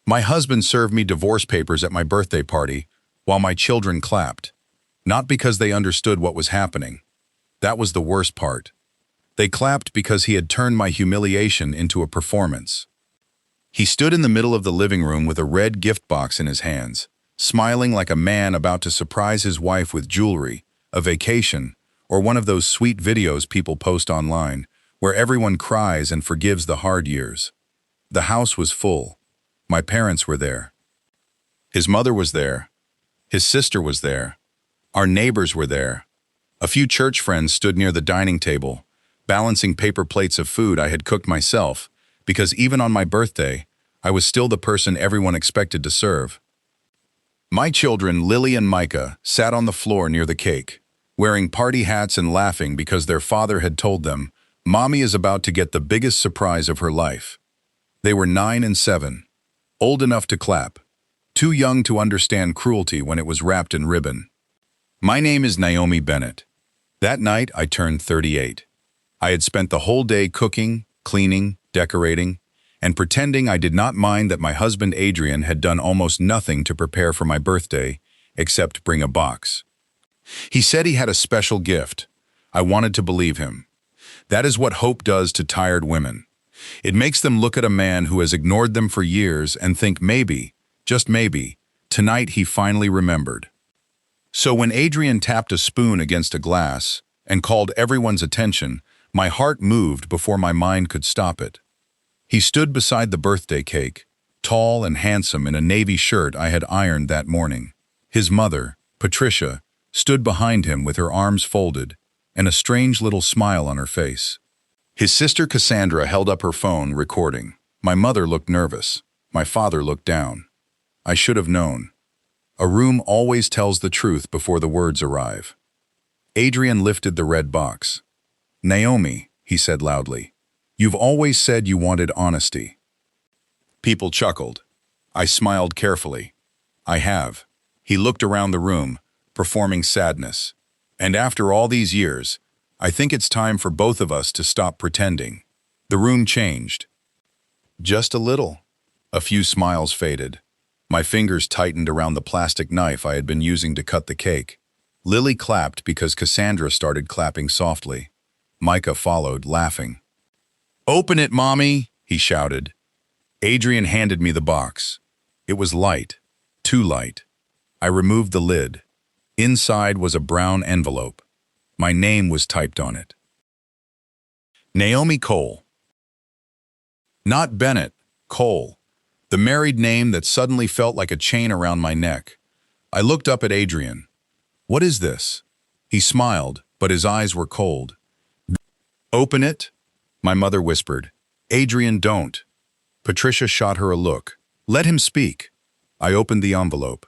My husband served me divorce papers at my birthday party, while my children clapped. Not because they understood what was happening. That was the worst part. They clapped because he had turned my humiliation into a performance. He stood in the middle of the living room with a red gift box in his hands, smiling like a man about to surprise his wife with jewelry, a vacation, or one of those sweet videos people post online, where everyone cries and forgives the hard years. The house was full. My parents were there. His mother was there. His sister was there. Our neighbors were there. A few church friends stood near the dining table, balancing paper plates of food I had cooked myself, because even on my birthday, I was still the person everyone expected to serve. My children, Lily and Micah, sat on the floor near the cake, wearing party hats and laughing because their father had told them, "Mommy is about to get the biggest surprise of her life." They were 9 and 7, old enough to clap, too young to understand cruelty when it was wrapped in ribbon. My name is Naomi Bennett. That night, I turned 38. I had spent the whole day cooking, cleaning, decorating, and pretending I did not mind that my husband Adrian had done almost nothing to prepare for my birthday, except bring a box. He said he had a special gift. I wanted to believe him. That is what hope does to tired women. It makes them look at a man who has ignored them for years and think maybe, just maybe, tonight he finally remembered. So when Adrian tapped a spoon against a glass and called everyone's attention, my heart moved before my mind could stop it. He stood beside the birthday cake, tall and handsome in a navy shirt I had ironed that morning. His mother, Patricia, stood behind him with her arms folded and a strange little smile on her face. His sister Cassandra held up her phone, recording. My mother looked nervous. My father looked down. I should have known. A room always tells the truth before the words arrive. Adrian lifted the red box. "Naomi," he said loudly, "you've always said you wanted honesty." People chuckled. I smiled carefully. "I have." He looked around the room, performing sadness. "And after all these years, I think it's time for both of us to stop pretending." The room changed. Just a little. A few smiles faded. My fingers tightened around the plastic knife I had been using to cut the cake. Lily clapped because Cassandra started clapping softly. Micah followed, laughing. "Open it, Mommy!" he shouted. Adrian handed me the box. It was light, too light. I removed the lid. Inside was a brown envelope. My name was typed on it. Naomi Cole. Not Bennett, Cole. The married name that suddenly felt like a chain around my neck. I looked up at Adrian. "What is this?" He smiled, but his eyes were cold. "Open it," my mother whispered. "Adrian, don't." Patricia shot her a look. "Let him speak." I opened the envelope.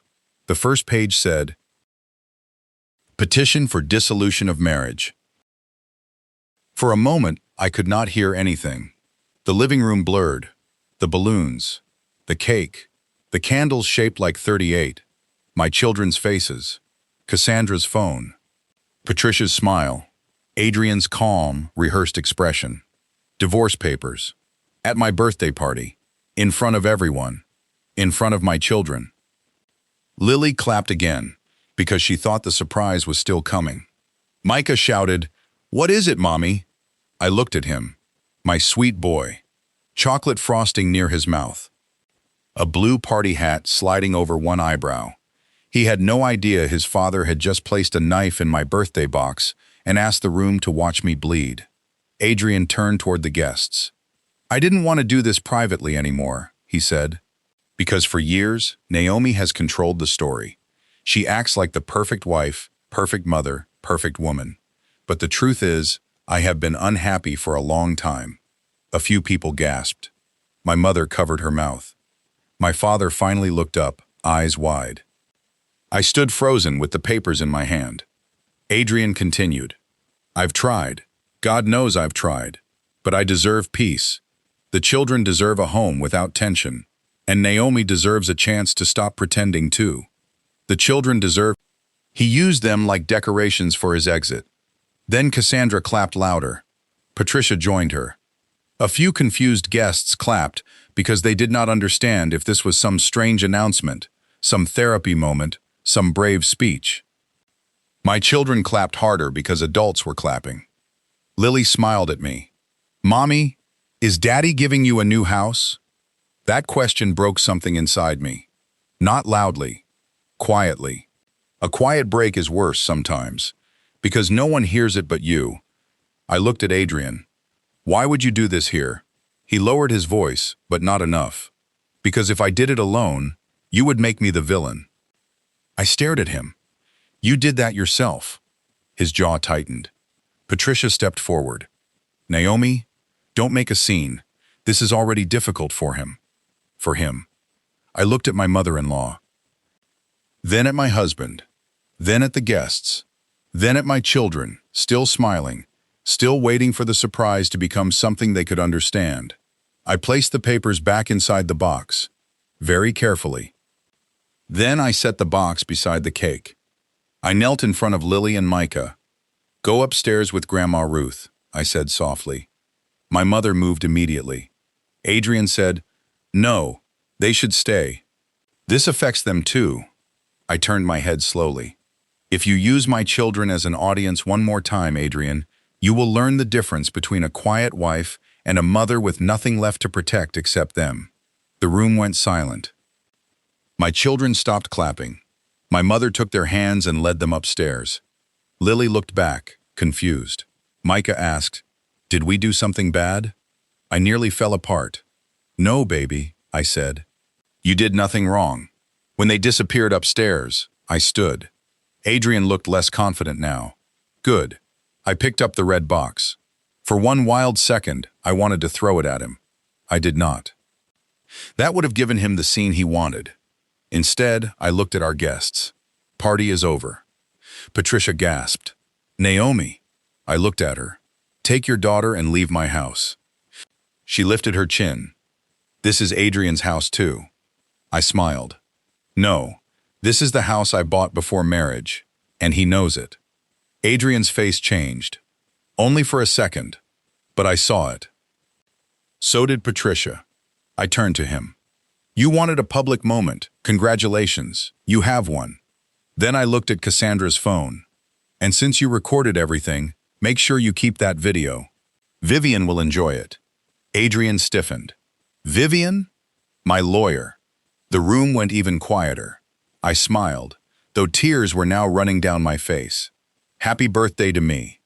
The first page said, "Petition for dissolution of marriage." For a moment, I could not hear anything. The living room blurred. The balloons. The cake. The candles shaped like 38. My children's faces. Cassandra's phone. Patricia's smile. Adrian's calm, rehearsed expression. Divorce papers. At my birthday party. In front of everyone. In front of my children. Lily clapped again, because she thought the surprise was still coming. Micah shouted, "What is it, Mommy?" I looked at him. My sweet boy. Chocolate frosting near his mouth. A blue party hat sliding over one eyebrow. He had no idea his father had just placed a knife in my birthday box and asked the room to watch me bleed. Adrian turned toward the guests. "I didn't want to do this privately anymore," he said. "Because for years, Naomi has controlled the story. She acts like the perfect wife, perfect mother, perfect woman. But the truth is, I have been unhappy for a long time." A few people gasped. My mother covered her mouth. My father finally looked up, eyes wide. I stood frozen with the papers in my hand. Adrian continued. "I've tried. God knows I've tried. But I deserve peace. The children deserve a home without tension. And Naomi deserves a chance to stop pretending too. The children deserve..." He used them like decorations for his exit. Then Cassandra clapped louder. Patricia joined her. A few confused guests clapped, because they did not understand if this was some strange announcement, some therapy moment, some brave speech. My children clapped harder because adults were clapping. Lily smiled at me. "Mommy, is Daddy giving you a new house?" That question broke something inside me. Not loudly, quietly. A quiet break is worse sometimes, because no one hears it but you. I looked at Adrian. "Why would you do this here?" He lowered his voice, but not enough. "Because if I did it alone, you would make me the villain." I stared at him. "You did that yourself." His jaw tightened. Patricia stepped forward. "Naomi, don't make a scene. This is already difficult for him." For him. I looked at my mother-in-law. Then at my husband. Then at the guests. Then at my children, still smiling, still waiting for the surprise to become something they could understand. I placed the papers back inside the box, very carefully. Then I set the box beside the cake. I knelt in front of Lily and Micah. "Go upstairs with Grandma Ruth," I said softly. My mother moved immediately. Adrian said, "No, they should stay. This affects them too." I turned my head slowly. "If you use my children as an audience one more time, Adrian, you will learn the difference between a quiet wife and a mother with nothing left to protect except them." The room went silent. My children stopped clapping. My mother took their hands and led them upstairs. Lily looked back, confused. Micah asked, "Did we do something bad?" I nearly fell apart. "No, baby," I said. "You did nothing wrong." When they disappeared upstairs, I stood. Adrian looked less confident now. Good. I picked up the red box. For one wild second, I wanted to throw it at him. I did not. That would have given him the scene he wanted. Instead, I looked at our guests. "Party is over." Patricia gasped. "Naomi." I looked at her. "Take your daughter and leave my house." She lifted her chin. "This is Adrian's house too." I smiled. "No, this is the house I bought before marriage, and he knows it." Adrian's face changed. Only for a second, but I saw it. So did Patricia. I turned to him. "You wanted a public moment. Congratulations. You have one." Then I looked at Cassandra's phone. "And since you recorded everything, make sure you keep that video. Vivian will enjoy it." Adrian stiffened. "Vivian?" "My lawyer." The room went even quieter. I smiled, though tears were now running down my face. "Happy birthday to me."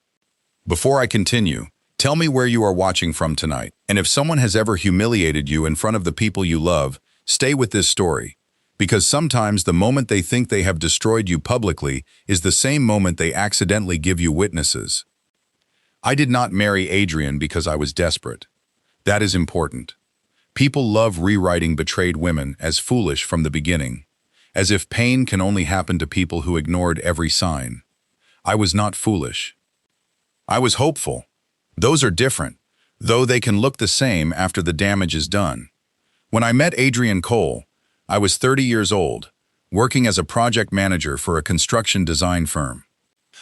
Before I continue, tell me where you are watching from tonight, and if someone has ever humiliated you in front of the people you love, stay with this story, because sometimes the moment they think they have destroyed you publicly is the same moment they accidentally give you witnesses. I did not marry Adrian because I was desperate. That is important. People love rewriting betrayed women as foolish from the beginning, as if pain can only happen to people who ignored every sign. I was not foolish. I was hopeful. Those are different, though they can look the same after the damage is done. When I met Adrian Cole, I was 30 years old, working as a project manager for a construction design firm.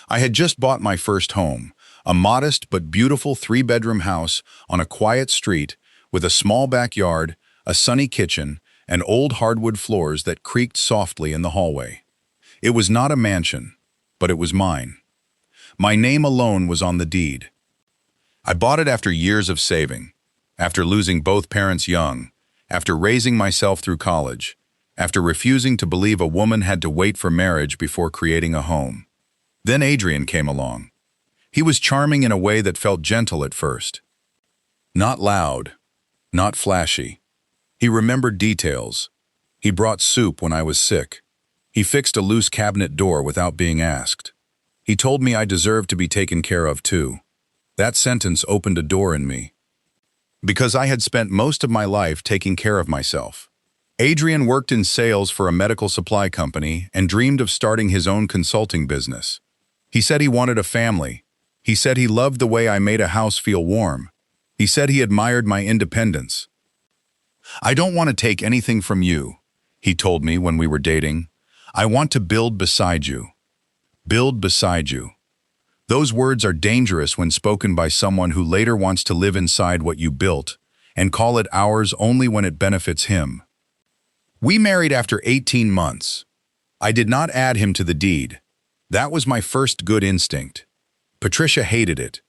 I had just bought my first home, a modest but beautiful 3-bedroom house on a quiet street with a small backyard, a sunny kitchen, and old hardwood floors that creaked softly in the hallway. It was not a mansion, but it was mine. My name alone was on the deed. I bought it after years of saving, after losing both parents young, after raising myself through college, after refusing to believe a woman had to wait for marriage before creating a home. Then Adrian came along. He was charming in a way that felt gentle at first. Not loud, not flashy. He remembered details. He brought soup when I was sick. He fixed a loose cabinet door without being asked. He told me I deserved to be taken care of too. That sentence opened a door in me. Because I had spent most of my life taking care of myself. Adrian worked in sales for a medical supply company and dreamed of starting his own consulting business. He said he wanted a family. He said he loved the way I made a house feel warm. He said he admired my independence. "I don't want to take anything from you," he told me when we were dating. "I want to build beside you." Build beside you. Those words are dangerous when spoken by someone who later wants to live inside what you built, and call it ours only when it benefits him. We married after 18 months. I did not add him to the deed. That was my first good instinct. Patricia hated it.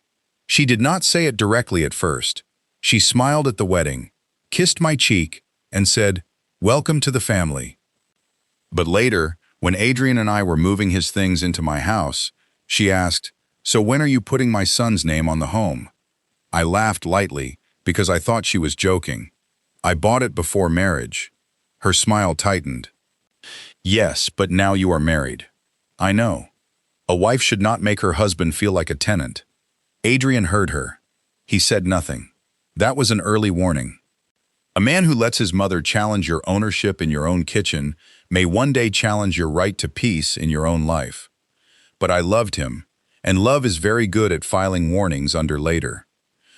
She did not say it directly at first. She smiled at the wedding, kissed my cheek, and said, "Welcome to the family." But later, when Adrian and I were moving his things into my house, she asked, "So when are you putting my son's name on the home?" I laughed lightly because I thought she was joking. "I bought it before marriage." Her smile tightened. "Yes, but now you are married." "I know. A wife should not make her husband feel like a tenant." Adrian heard her. He said nothing. That was an early warning. A man who lets his mother challenge your ownership in your own kitchen may one day challenge your right to peace in your own life. But I loved him, and love is very good at filing warnings under later.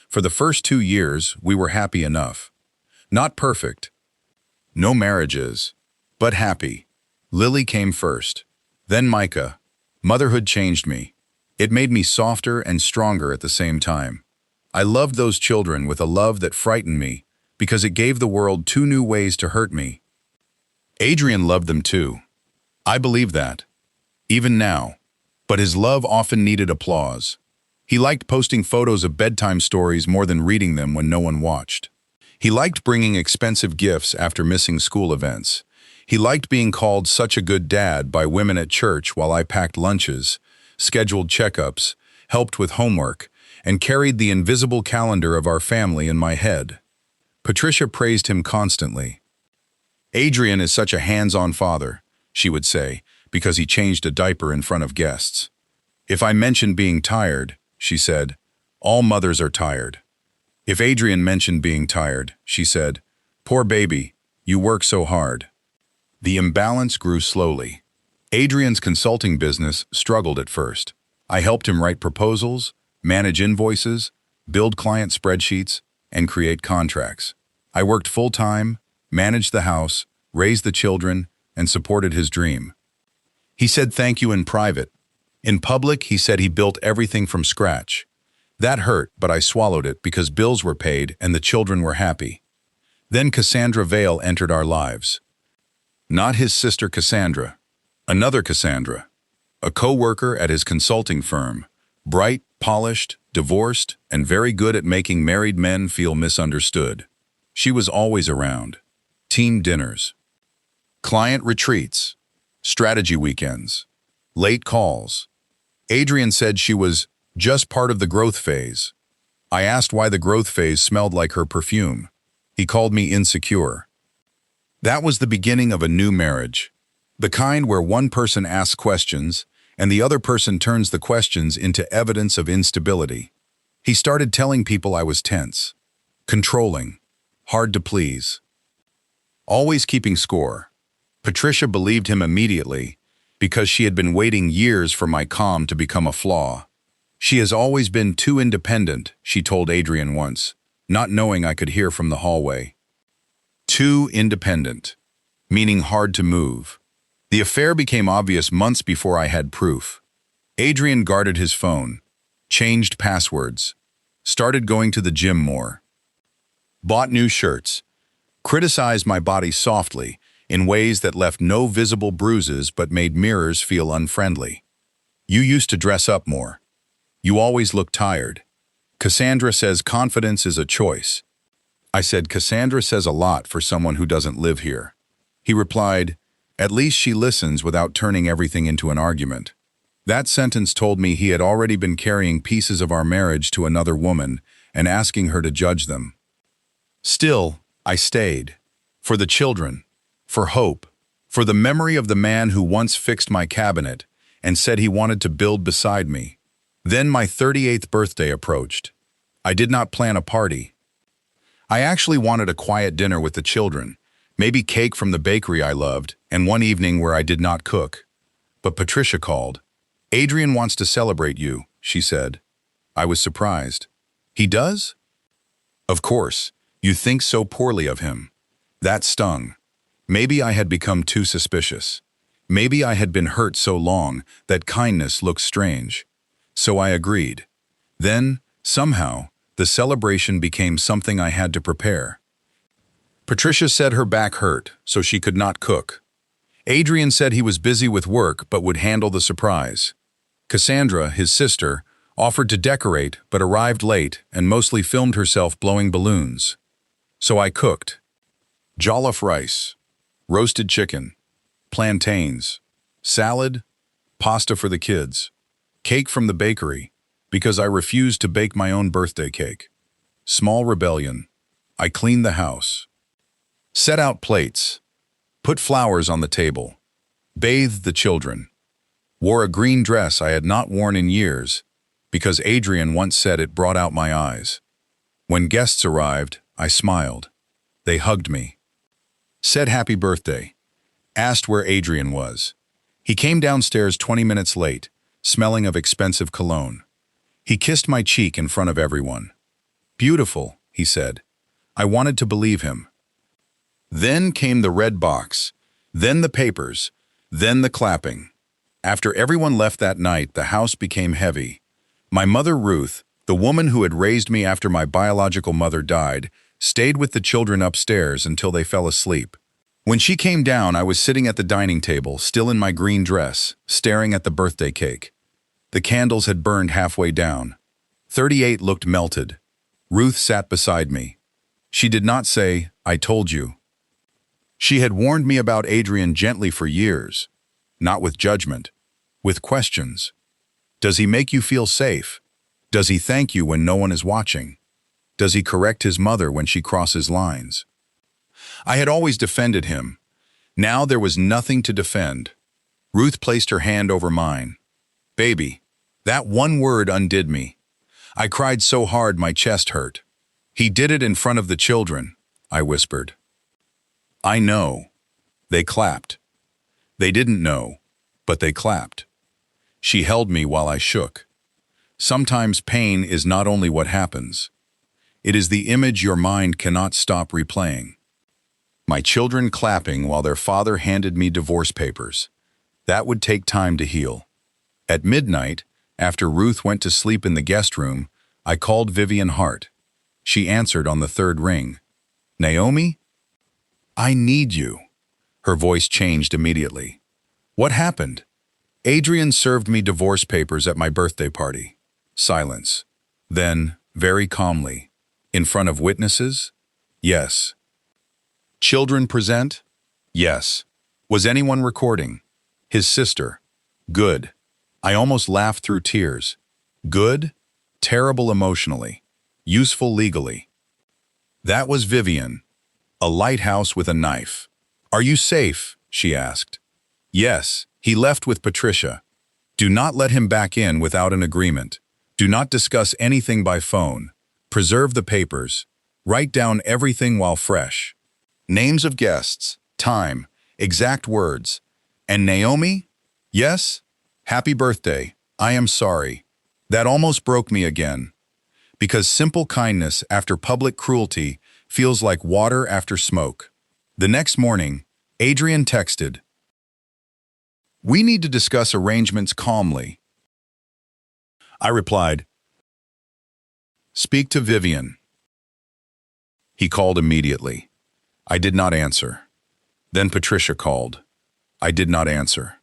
For the first 2 years, we were happy enough. Not perfect. No marriages, but happy. Lily came first. Then Micah. Motherhood changed me. It made me softer and stronger at the same time. I loved those children with a love that frightened me because it gave the world 2 new ways to hurt me. Adrian loved them too. I believe that. Even now. But his love often needed applause. He liked posting photos of bedtime stories more than reading them when no one watched. He liked bringing expensive gifts after missing school events. He liked being called such a good dad by women at church while I packed lunches, scheduled checkups, helped with homework, and carried the invisible calendar of our family in my head. Patricia praised him constantly. "Adrian is such a hands-on father," she would say, because he changed a diaper in front of guests. "If I mentioned being tired," she said, "all mothers are tired." If Adrian mentioned being tired, she said, "Poor baby, you work so hard." The imbalance grew slowly. Adrian's consulting business struggled at first. I helped him write proposals, manage invoices, build client spreadsheets, and create contracts. I worked full-time, managed the house, raised the children, and supported his dream. He said thank you in private. In public, he said he built everything from scratch. That hurt, but I swallowed it because bills were paid and the children were happy. Then Cassandra Vale entered our lives. Not his sister Cassandra, another Cassandra, a co-worker at his consulting firm, bright, polished, divorced, and very good at making married men feel misunderstood. She was always around. Team dinners, client retreats, strategy weekends, late calls. Adrian said she was just part of the growth phase. I asked why the growth phase smelled like her perfume. He called me insecure. That was the beginning of a new marriage, the kind where one person asks questions and the other person turns the questions into evidence of instability. He started telling people I was tense, controlling, hard to please, always keeping score. Patricia believed him immediately because she had been waiting years for my calm to become a flaw. "She has always been too independent," she told Adrian once, not knowing I could hear from the hallway. Too independent, meaning hard to move. The affair became obvious months before I had proof. Adrian guarded his phone, changed passwords, started going to the gym more, bought new shirts, criticized my body softly in ways that left no visible bruises but made mirrors feel unfriendly. "You used to dress up more. You always look tired. Cassandra says confidence is a choice." I said, "Cassandra says a lot for someone who doesn't live here." He replied, "At least she listens without turning everything into an argument." That sentence told me he had already been carrying pieces of our marriage to another woman and asking her to judge them. Still, I stayed. For the children, for hope, for the memory of the man who once fixed my cabinet and said he wanted to build beside me. Then my 38th birthday approached. I did not plan a party. I actually wanted a quiet dinner with the children, maybe cake from the bakery I loved, and one evening where I did not cook. But Patricia called. "Adrian wants to celebrate you," she said. I was surprised. "He does?" "Of course. You think so poorly of him." That stung. Maybe I had become too suspicious. Maybe I had been hurt so long that kindness looked strange. So I agreed. Then, somehow, The celebration became something I had to prepare. Patricia said her back hurt, so she could not cook. Adrian said he was busy with work but would handle the surprise. Cassandra, his sister, offered to decorate but arrived late and mostly filmed herself blowing balloons. So I cooked. Jollof rice, roasted chicken, plantains, salad, pasta for the kids, cake from the bakery, because I refused to bake my own birthday cake. Small rebellion. I cleaned the house. Set out plates. Put flowers on the table. Bathed the children. Wore a green dress I had not worn in years, because Adrian once said it brought out my eyes. When guests arrived, I smiled. They hugged me. Said happy birthday. Asked where Adrian was. He came downstairs 20 minutes late, smelling of expensive cologne. He kissed my cheek in front of everyone. Beautiful, he said. I wanted to believe him. Then came the red box, then the papers, then the clapping. After everyone left that night, the house became heavy. My mother Ruth, the woman who had raised me after my biological mother died, stayed with the children upstairs until they fell asleep. When she came down, I was sitting at the dining table, still in my green dress, staring at the birthday cake. The candles had burned halfway down. 38 looked melted. Ruth sat beside me. She did not say, "I told you." She had warned me about Adrian gently for years, not with judgment, with questions. Does he make you feel safe? Does he thank you when no one is watching? Does he correct his mother when she crosses lines? I had always defended him. Now there was nothing to defend. Ruth placed her hand over mine. Baby, that one word undid me. I cried so hard my chest hurt. He did it in front of the children, I whispered. I know. They clapped. They didn't know, but they clapped. She held me while I shook. Sometimes pain is not only what happens. It is the image your mind cannot stop replaying. My children clapping while their father handed me divorce papers. That would take time to heal. At midnight, after Ruth went to sleep in the guest room, I called Vivian Hart. She answered on the third ring. Naomi? I need you. Her voice changed immediately. What happened? Adrian served me divorce papers at my birthday party. Silence. Then, very calmly, in front of witnesses? Yes. Children present? Yes. Was anyone recording? His sister. Good. I almost laughed through tears. Good? Terrible emotionally. Useful legally. That was Vivian. A lighthouse with a knife. Are you safe? She asked. Yes, he left with Patricia. Do not let him back in without an agreement. Do not discuss anything by phone. Preserve the papers. Write down everything while fresh. Names of guests, time, exact words. And Naomi? Yes? Happy birthday. I am sorry. That almost broke me again. Because simple kindness after public cruelty feels like water after smoke. The next morning, Adrian texted, "We need to discuss arrangements calmly." I replied, "Speak to Vivian." He called immediately. I did not answer. Then Patricia called. I did not answer.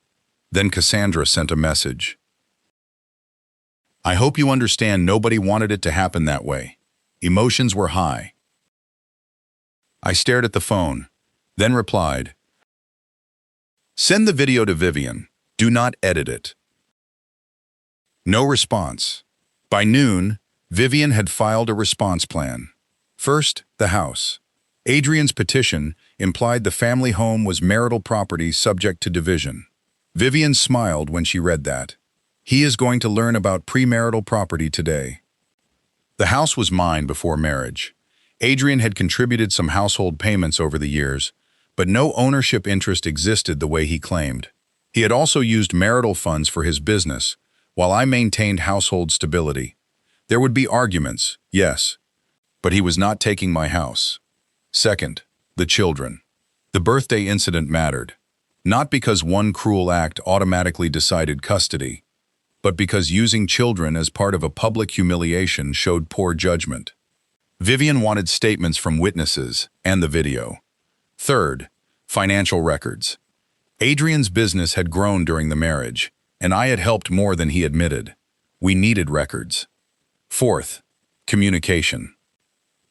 Then Cassandra sent a message. I hope you understand nobody wanted it to happen that way. Emotions were high. I stared at the phone, then replied, "Send the video to Vivian. Do not edit it." No response. By noon, Vivian had filed a response plan. First, the house. Adrian's petition implied the family home was marital property subject to division. Vivian smiled when she read that. He is going to learn about premarital property today. The house was mine before marriage. Adrian had contributed some household payments over the years, but no ownership interest existed the way he claimed. He had also used marital funds for his business, while I maintained household stability. There would be arguments, yes, but he was not taking my house. Second, the children. The birthday incident mattered, not because one cruel act automatically decided custody, but because using children as part of a public humiliation showed poor judgment. Vivian wanted statements from witnesses and the video. Third, financial records. Adrian's business had grown during the marriage, and I had helped more than he admitted. We needed records. Fourth, communication.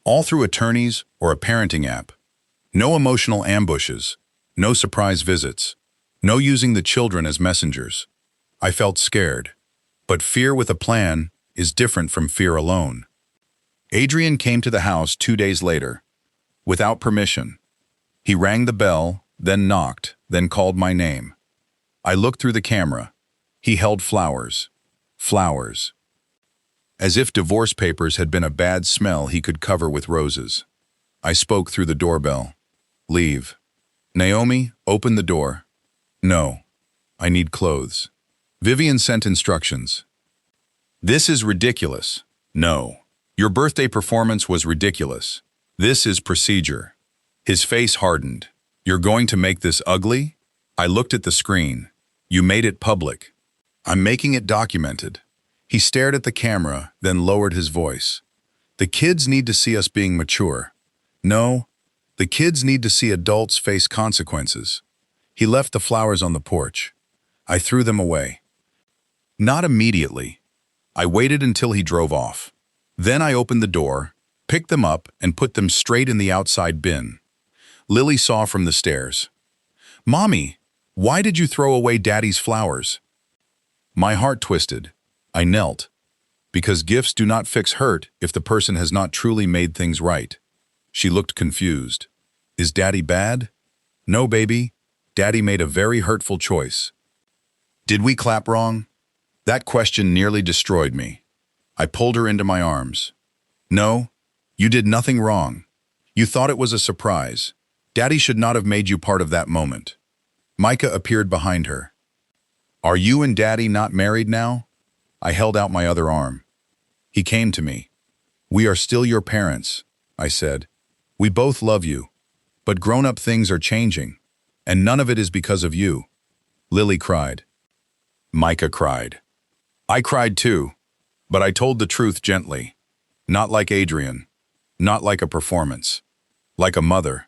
All through attorneys or a parenting app. No emotional ambushes, no surprise visits, no using the children as messengers. I felt scared, but fear with a plan is different from fear alone. Adrian came to the house 2 days later, without permission. He rang the bell, then knocked, then called my name. I looked through the camera. He held flowers. Flowers. As if divorce papers had been a bad smell he could cover with roses. I spoke through the doorbell. Leave. Naomi, open the door. No. I need clothes. Vivian sent instructions. This is ridiculous. No. Your birthday performance was ridiculous. This is procedure. His face hardened. You're going to make this ugly? I looked at the screen. You made it public. I'm making it documented. He stared at the camera, then lowered his voice. The kids need to see us being mature. No, the kids need to see adults face consequences. He left the flowers on the porch. I threw them away. Not immediately. I waited until he drove off. Then I opened the door, picked them up, and put them straight in the outside bin. Lily saw from the stairs. Mommy, why did you throw away Daddy's flowers? My heart twisted. I knelt. Because gifts do not fix hurt if the person has not truly made things right. She looked confused. Is Daddy bad? No, baby. Daddy made a very hurtful choice. Did we clap wrong? That question nearly destroyed me. I pulled her into my arms. No, you did nothing wrong. You thought it was a surprise. Daddy should not have made you part of that moment. Micah appeared behind her. Are you and Daddy not married now? I held out my other arm. He came to me. We are still your parents, I said. We both love you. But grown-up things are changing, and none of it is because of you. Lily cried. Micah cried. I cried too, but I told the truth gently. Not like Adrian. Not like a performance. Like a mother.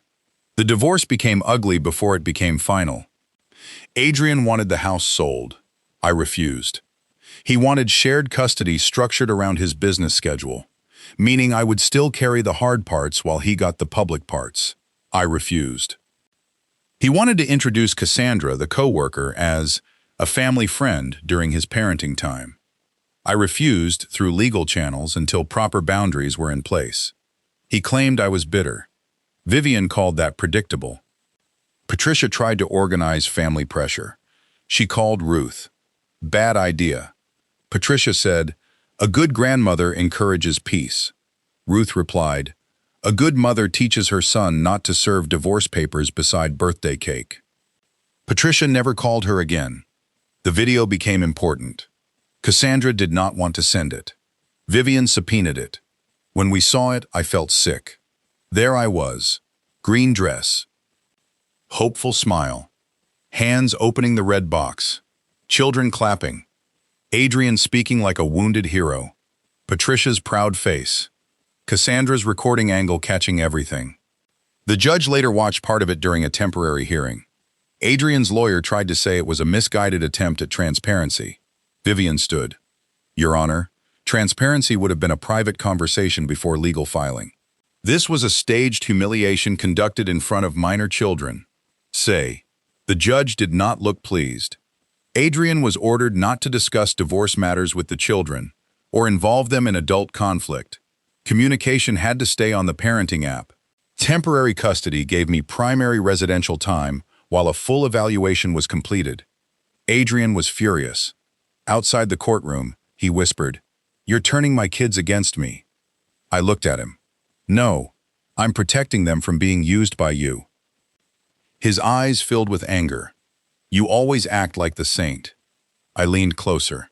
The divorce became ugly before it became final. Adrian wanted the house sold. I refused. He wanted shared custody structured around his business schedule, meaning I would still carry the hard parts while he got the public parts. I refused. He wanted to introduce Cassandra, the co-worker, as a family friend during his parenting time. I refused through legal channels until proper boundaries were in place. He claimed I was bitter. Vivian called that predictable. Patricia tried to organize family pressure. She called Ruth. Bad idea. Patricia said, a good grandmother encourages peace. Ruth replied, a good mother teaches her son not to serve divorce papers beside birthday cake. Patricia never called her again. The video became important. Cassandra did not want to send it. Vivian subpoenaed it. When we saw it, I felt sick. There I was. Green dress. Hopeful smile. Hands opening the red box. Children clapping. Adrian speaking like a wounded hero. Patricia's proud face. Cassandra's recording angle catching everything. The judge later watched part of it during a temporary hearing. Adrian's lawyer tried to say it was a misguided attempt at transparency. Vivian stood. Your Honor, transparency would have been a private conversation before legal filing. This was a staged humiliation conducted in front of minor children. Say, the judge did not look pleased. Adrian was ordered not to discuss divorce matters with the children or involve them in adult conflict. Communication had to stay on the parenting app. Temporary custody gave me primary residential time while a full evaluation was completed. Adrian was furious. Outside the courtroom, he whispered, You're turning my kids against me. I looked at him. No, I'm protecting them from being used by you. His eyes filled with anger. You always act like the saint. I leaned closer.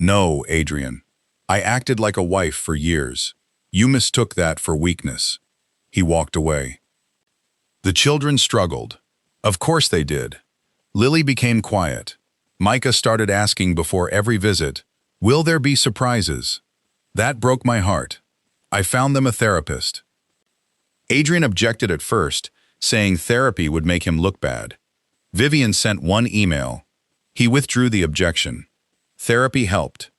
No, Adrian. I acted like a wife for years. You mistook that for weakness. He walked away. The children struggled. Of course they did. Lily became quiet. Micah started asking before every visit, Will there be surprises? That broke my heart. I found them a therapist. Adrian objected at first, saying therapy would make him look bad. Vivian sent one email. He withdrew the objection. Therapy helped.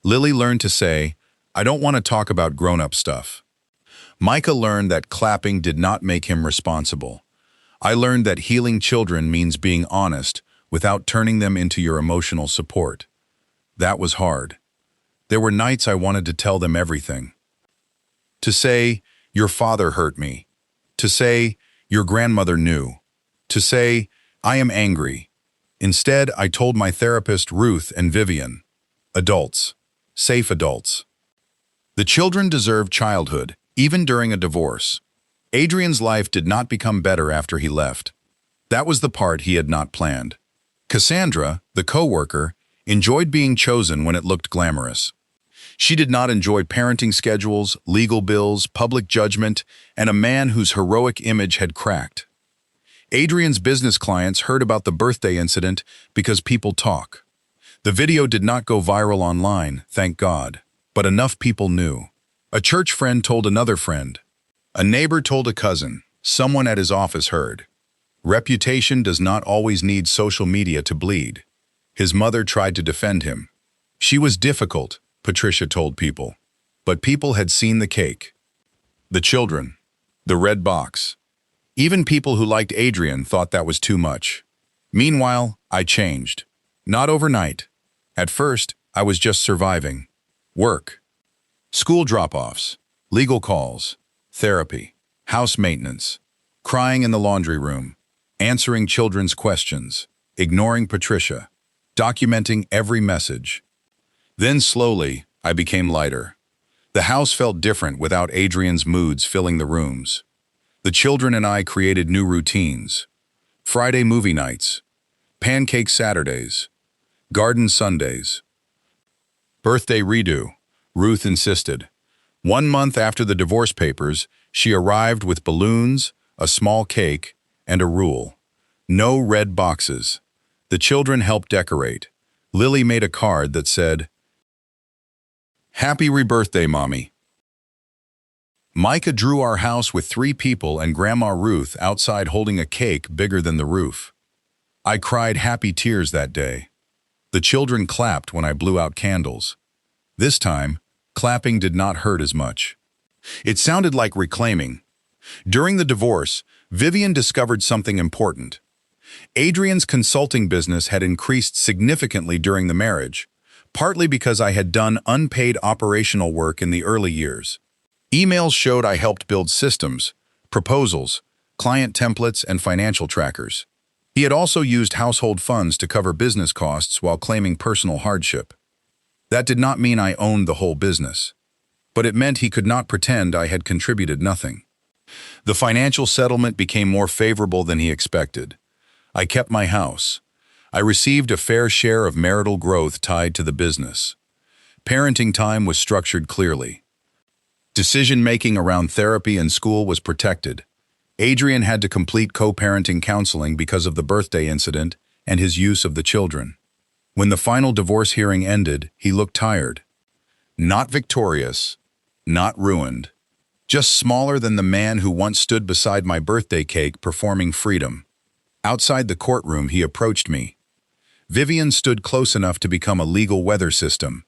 Lily learned to say, "I don't want to talk about grown-up stuff." Micah learned that clapping did not make him responsible. I learned that healing children means being honest without turning them into your emotional support. That was hard. There were nights I wanted to tell them everything. To say, "Your father hurt me." To say, "Your grandmother knew." To say, "I am angry." Instead, I told my therapist Ruth and Vivian. Adults. Safe adults. The children deserve childhood, even during a divorce. Adrian's life did not become better after he left. That was the part he had not planned. Cassandra, the co-worker, enjoyed being chosen when it looked glamorous. She did not enjoy parenting schedules, legal bills, public judgment, and a man whose heroic image had cracked. Adrian's business clients heard about the birthday incident because people talk. The video did not go viral online, thank God, but enough people knew. A church friend told another friend. A neighbor told a cousin. Someone at his office heard. Reputation does not always need social media to bleed. His mother tried to defend him. She was difficult, Patricia told people. But people had seen the cake. The children. The red box. Even people who liked Adrian thought that was too much. Meanwhile, I changed. Not overnight. At first, I was just surviving. Work. School drop-offs. Legal calls. Therapy. House maintenance. Crying in the laundry room. Answering children's questions. Ignoring Patricia. Documenting every message. Then slowly, I became lighter. The house felt different without Adrian's moods filling the rooms. The children and I created new routines. Friday movie nights. Pancake Saturdays. Garden Sundays. Birthday redo, Ruth insisted. 1 month after the divorce papers, she arrived with balloons, a small cake, and a rule. No red boxes. The children helped decorate. Lily made a card that said, "Happy rebirthday, Mommy." Micah drew our house with 3 people and Grandma Ruth outside holding a cake bigger than the roof. I cried happy tears that day. The children clapped when I blew out candles. This time, clapping did not hurt as much. It sounded like reclaiming. During the divorce, Vivian discovered something important. Adrian's consulting business had increased significantly during the marriage, partly because I had done unpaid operational work in the early years. Emails showed I helped build systems, proposals, client templates, and financial trackers. He had also used household funds to cover business costs while claiming personal hardship. That did not mean I owned the whole business, but it meant he could not pretend I had contributed nothing. The financial settlement became more favorable than he expected. I kept my house. I received a fair share of marital growth tied to the business. Parenting time was structured clearly. Decision-making around therapy and school was protected. Adrian had to complete co-parenting counseling because of the birthday incident and his use of the children. When the final divorce hearing ended, he looked tired. Not victorious, not ruined. Just smaller than the man who once stood beside my birthday cake performing freedom. Outside the courtroom, he approached me. Vivian stood close enough to become a legal weather system.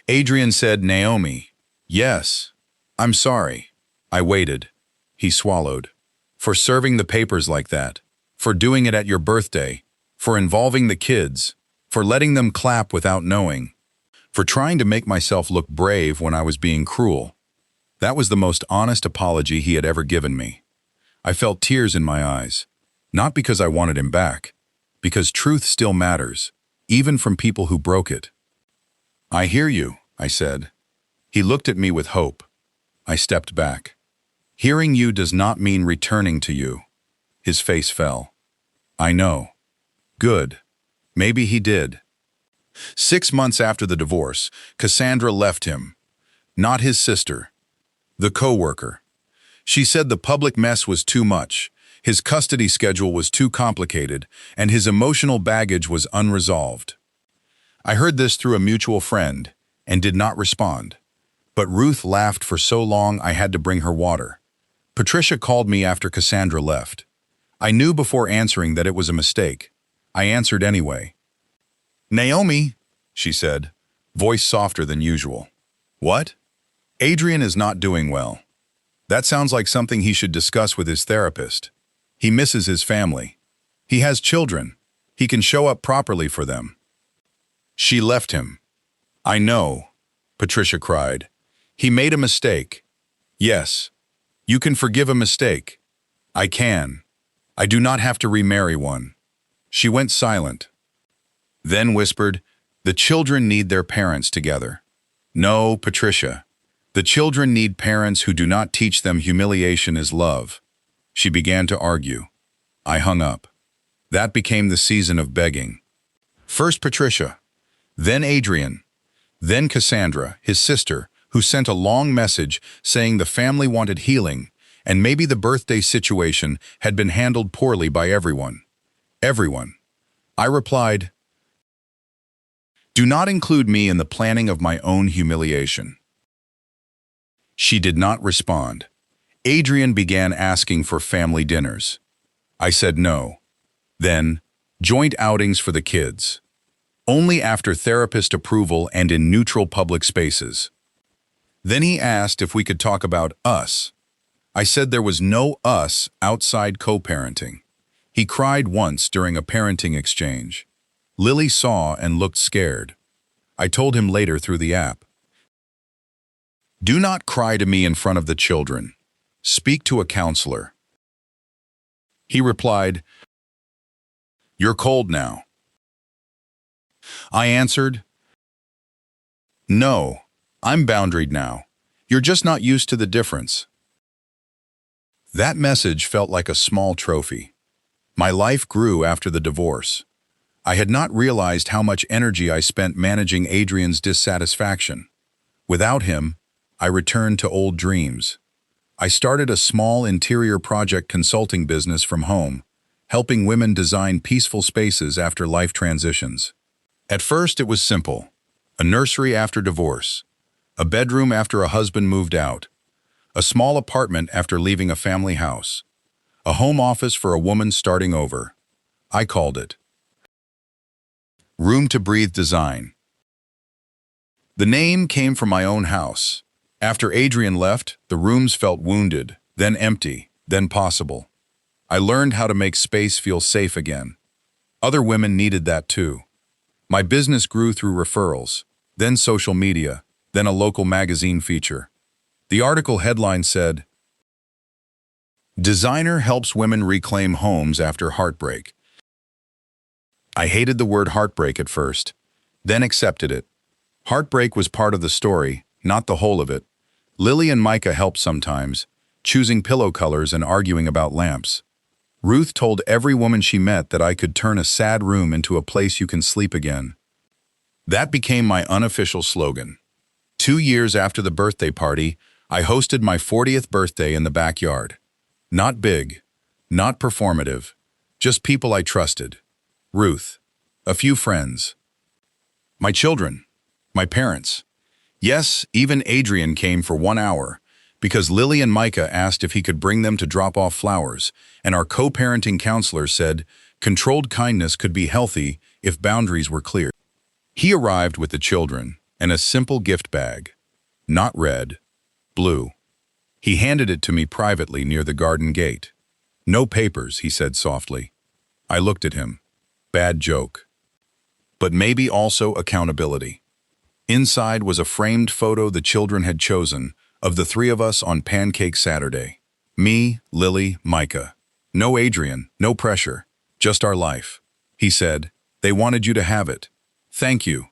Adrian said, "Naomi." "Yes. I'm sorry." I waited. He swallowed. "For serving the papers like that. For doing it at your birthday. For involving the kids. For letting them clap without knowing. For trying to make myself look brave when I was being cruel." That was the most honest apology he had ever given me. I felt tears in my eyes. Not because I wanted him back. Because truth still matters, even from people who broke it. "I hear you," I said. He looked at me with hope. I stepped back. "Hearing you does not mean returning to you." His face fell. "I know." "Good. Maybe he did." 6 months after the divorce, Cassandra left him. Not his sister. The co-worker. She said the public mess was too much, his custody schedule was too complicated, and his emotional baggage was unresolved. I heard this through a mutual friend and did not respond. But Ruth laughed for so long I had to bring her water. Patricia called me after Cassandra left. I knew before answering that it was a mistake. I answered anyway. "Naomi," she said, voice softer than usual. "What?" "Adrian is not doing well. That sounds like something he should discuss with his therapist. He misses his family. He has children. He can show up properly for them." She left him. "I know," Patricia cried. "He made a mistake." "Yes. You can forgive a mistake." "I can. I do not have to remarry one." She went silent. Then whispered, "The children need their parents together." "No, Patricia. The children need parents who do not teach them humiliation is love." She began to argue. I hung up. That became the season of begging. First Patricia, then Adrian, then Cassandra, his sister, who sent a long message saying the family wanted healing and maybe the birthday situation had been handled poorly by everyone. Everyone. I replied, "Do not include me in the planning of my own humiliation." She did not respond. Adrian began asking for family dinners. I said no. Then, joint outings for the kids. Only after therapist approval and in neutral public spaces. Then he asked if we could talk about us. I said there was no us outside co-parenting. He cried once during a parenting exchange. Lily saw and looked scared. I told him later through the app, "Do not cry to me in front of the children. Speak to a counselor." He replied, "You're cold now." I answered, "No, I'm boundaried now. You're just not used to the difference." That message felt like a small trophy. My life grew after the divorce. I had not realized how much energy I spent managing Adrian's dissatisfaction. Without him, I returned to old dreams. I started a small interior project consulting business from home, helping women design peaceful spaces after life transitions. At first it was simple. A nursery after divorce, a bedroom after a husband moved out, a small apartment after leaving a family house, a home office for a woman starting over. I called it Room to Breathe Design. The name came from my own house. After Adrian left, the rooms felt wounded, then empty, then possible. I learned how to make space feel safe again. Other women needed that too. My business grew through referrals, then social media, then a local magazine feature. The article headline said, "Designer helps women reclaim homes after heartbreak." I hated the word heartbreak at first, then accepted it. Heartbreak was part of the story, not the whole of it. Lily and Micah helped sometimes, choosing pillow colors and arguing about lamps. Ruth told every woman she met that I could turn a sad room into a place you can sleep again. That became my unofficial slogan. 2 years after the birthday party, I hosted my 40th birthday in the backyard. Not big, not performative, just people I trusted. Ruth, a few friends, my children, my parents. Yes, even Adrian came for 1 hour, because Lily and Micah asked if he could bring them to drop off flowers, and our co-parenting counselor said controlled kindness could be healthy if boundaries were clear. He arrived with the children and a simple gift bag, not red, blue. He handed it to me privately near the garden gate. "No papers," he said softly. I looked at him. Bad joke. But maybe also accountability. Inside was a framed photo the children had chosen of the 3 of us on Pancake Saturday. Me, Lily, Micah. No Adrian, no pressure, just our life. He said, "They wanted you to have it. Thank you."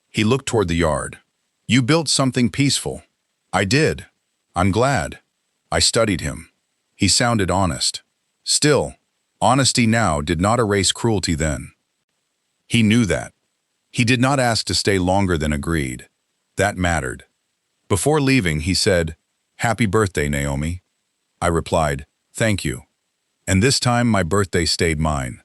He looked toward the yard. "You built something peaceful." "I did. I'm glad." I studied him. He sounded honest. Still, honesty now did not erase cruelty then. He knew that. He did not ask to stay longer than agreed. That mattered. Before leaving, he said, "Happy birthday, Naomi." I replied, "Thank you." And this time my birthday stayed mine.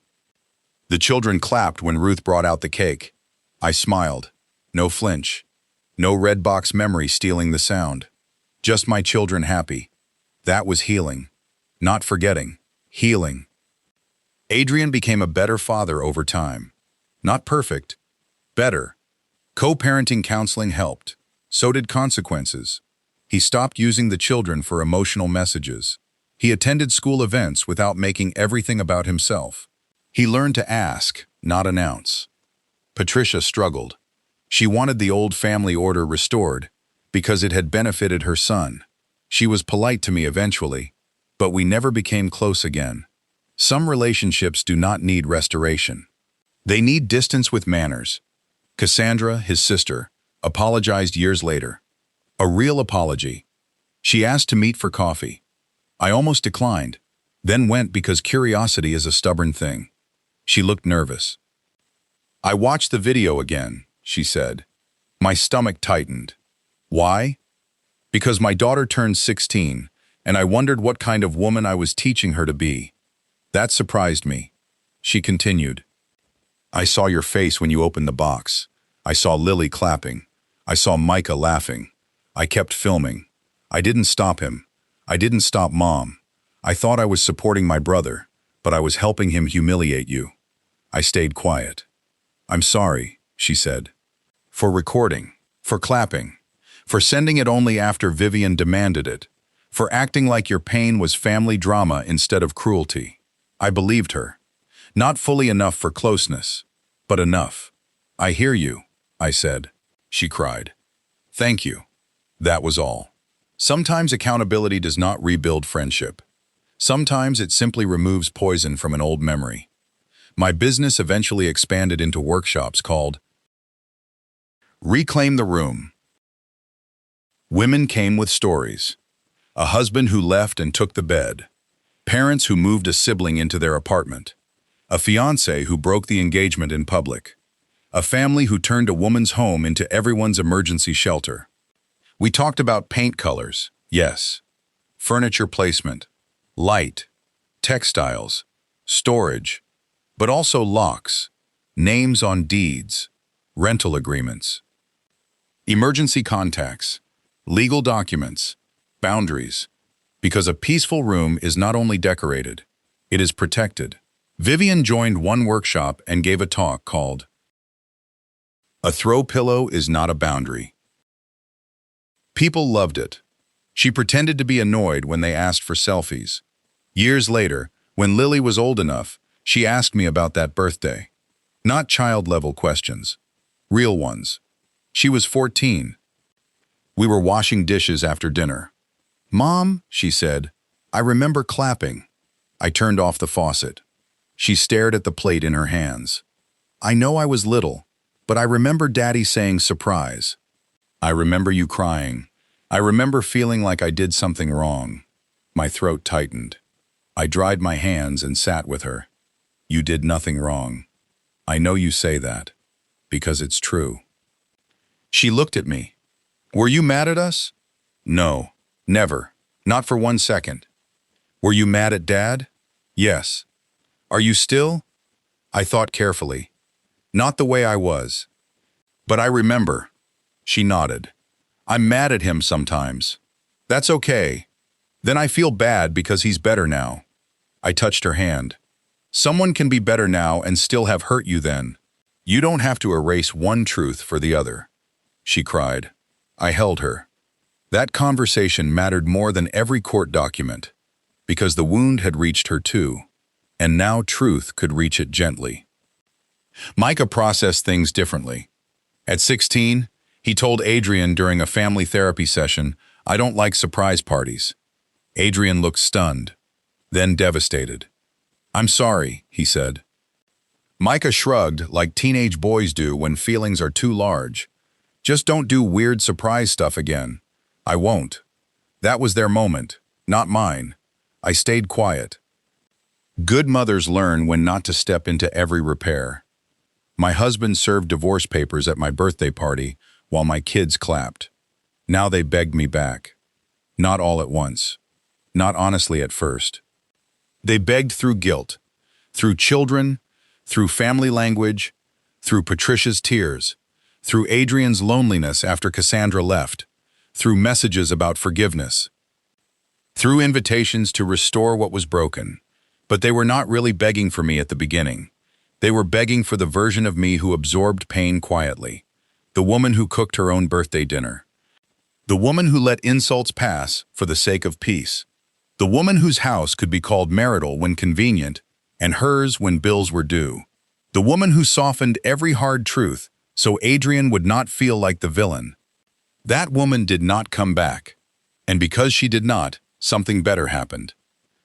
The children clapped when Ruth brought out the cake. I smiled. No flinch. No red box memory stealing the sound. Just my children happy. That was healing. Not forgetting. Healing. Adrian became a better father over time. Not perfect. Better. Co-parenting counseling helped. So did consequences. He stopped using the children for emotional messages. He attended school events without making everything about himself. He learned to ask, not announce. Patricia struggled. She wanted the old family order restored because it had benefited her son. She was polite to me eventually, but we never became close again. Some relationships do not need restoration. They need distance with manners. Cassandra, his sister, apologized years later. A real apology. She asked to meet for coffee. I almost declined, then went because curiosity is a stubborn thing. She looked nervous. I watched the video again, she said. My stomach tightened. Why? Because my daughter turned 16, and I wondered what kind of woman I was teaching her to be. That surprised me. She continued. I saw your face when you opened the box. I saw Lily clapping. I saw Micah laughing. I kept filming. I didn't stop him. I didn't stop Mom. I thought I was supporting my brother, but I was helping him humiliate you. I stayed quiet. I'm sorry, she said. For recording, for clapping, for sending it only after Vivian demanded it, for acting like your pain was family drama instead of cruelty. I believed her. Not fully enough for closeness, but enough. I hear you, I said. She cried. Thank you. That was all. Sometimes accountability does not rebuild friendship. Sometimes it simply removes poison from an old memory. My business eventually expanded into workshops called Reclaim the Room. Women came with stories. A husband who left and took the bed. Parents who moved a sibling into their apartment. A fiancé who broke the engagement in public. A family who turned a woman's home into everyone's emergency shelter. We talked about paint colors, yes. Furniture placement. Light. Textiles. Storage. But also locks. Names on deeds. Rental agreements. Emergency contacts. Legal documents. Boundaries. Because a peaceful room is not only decorated, it is protected. Vivian joined one workshop and gave a talk called A Throw Pillow is Not a Boundary. People loved it. She pretended to be annoyed when they asked for selfies. Years later, when Lily was old enough, she asked me about that birthday. Not child-level questions. Real ones. She was 14. We were washing dishes after dinner. Mom, she said, I remember clapping. I turned off the faucet. She stared at the plate in her hands. I know I was little, but I remember Daddy saying surprise. I remember you crying. I remember feeling like I did something wrong. My throat tightened. I dried my hands and sat with her. You did nothing wrong. I know you say that, because it's true. She looked at me. Were you mad at us? No, never. Not for 1 second. Were you mad at Dad? Yes. Are you still? I thought carefully. Not the way I was. But I remember. She nodded. I'm mad at him sometimes. That's okay. Then I feel bad because he's better now. I touched her hand. Someone can be better now and still have hurt you then. You don't have to erase one truth for the other. She cried. I held her. That conversation mattered more than every court document, because the wound had reached her too, and now truth could reach it gently. Micah processed things differently. At 16, he told Adrian during a family therapy session, I don't like surprise parties. Adrian looked stunned, then devastated. I'm sorry, he said. Micah shrugged like teenage boys do when feelings are too large. Just don't do weird surprise stuff again. I won't. That was their moment, not mine. I stayed quiet. Good mothers learn when not to step into every repair. My husband served divorce papers at my birthday party while my kids clapped. Now they begged me back. Not all at once. Not honestly at first. They begged through guilt, through children, through family language, through Patricia's tears, through Adrian's loneliness after Cassandra left, through messages about forgiveness, through invitations to restore what was broken. But they were not really begging for me at the beginning. They were begging for the version of me who absorbed pain quietly, the woman who cooked her own birthday dinner, the woman who let insults pass for the sake of peace, the woman whose house could be called marital when convenient and hers when bills were due, the woman who softened every hard truth so Adrian would not feel like the villain. That woman did not come back, and because she did not, something better happened.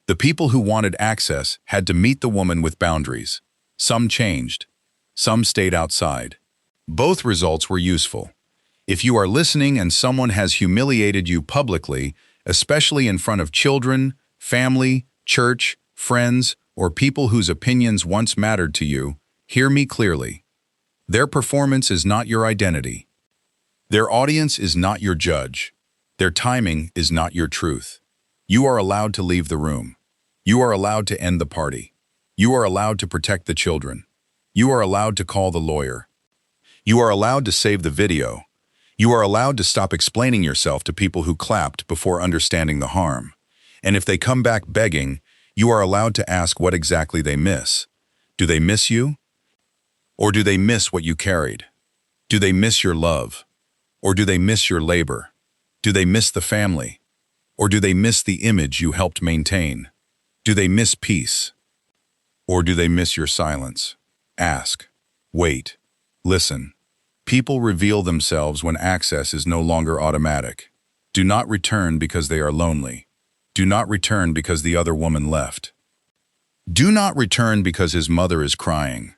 The people who wanted access had to meet the woman with boundaries. Some changed, some stayed outside. Both results were useful. If you are listening and someone has humiliated you publicly, especially in front of children, family, church, friends, or people whose opinions once mattered to you, hear me clearly. Their performance is not your identity. Their audience is not your judge. Their timing is not your truth. You are allowed to leave the room. You are allowed to end the party. You are allowed to protect the children. You are allowed to call the lawyer. You are allowed to save the video. You are allowed to stop explaining yourself to people who clapped before understanding the harm. And if they come back begging, you are allowed to ask what exactly they miss. Do they miss you? Or do they miss what you carried? Do they miss your love? Or do they miss your labor? Do they miss the family? Or do they miss the image you helped maintain? Do they miss peace? Or do they miss your silence? Ask. Wait. Listen. People reveal themselves when access is no longer automatic. Do not return because they are lonely. Do not return because the other woman left. Do not return because his mother is crying.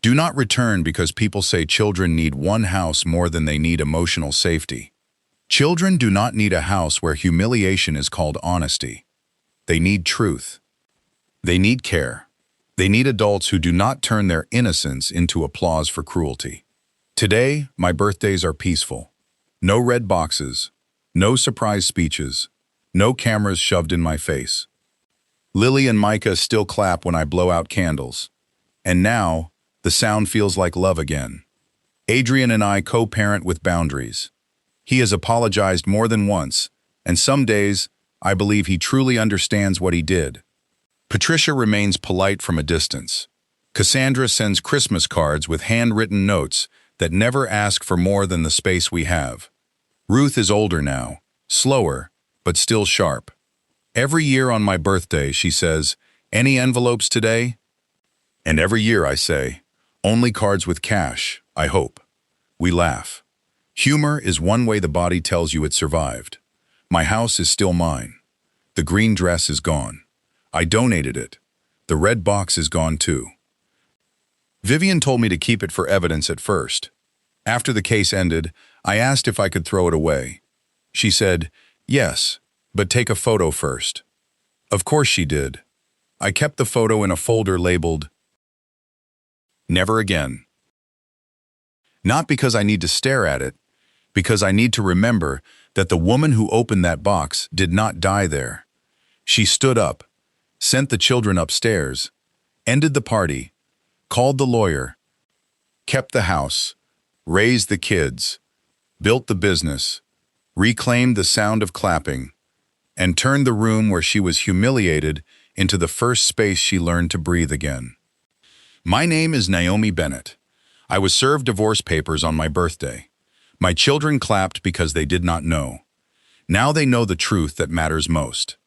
Do not return because people say children need one house more than they need emotional safety. Children do not need a house where humiliation is called honesty. They need truth. They need care. They need adults who do not turn their innocence into applause for cruelty. Today, my birthdays are peaceful. No red boxes, no surprise speeches, no cameras shoved in my face. Lily and Micah still clap when I blow out candles. And now, the sound feels like love again. Adrian and I co-parent with boundaries. He has apologized more than once, and some days, I believe he truly understands what he did. Patricia remains polite from a distance. Cassandra sends Christmas cards with handwritten notes that never ask for more than the space we have. Ruth is older now, slower, but still sharp. Every year on my birthday, she says, "Any envelopes today?" And every year I say, "Only cards with cash, I hope." We laugh. Humor is one way the body tells you it survived. My house is still mine. The green dress is gone. I donated it. The red box is gone too. Vivian told me to keep it for evidence at first. After the case ended, I asked if I could throw it away. She said, "Yes, but take a photo first." Of course she did. I kept the photo in a folder labeled, "Never Again." Not because I need to stare at it, because I need to remember that the woman who opened that box did not die there. She stood up, sent the children upstairs, ended the party, called the lawyer, kept the house, raised the kids, built the business, reclaimed the sound of clapping, and turned the room where she was humiliated into the first space she learned to breathe again. My name is Naomi Bennett. I was served divorce papers on my birthday. My children clapped because they did not know. Now they know the truth that matters most.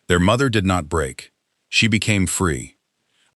Their mother did not break. She became free.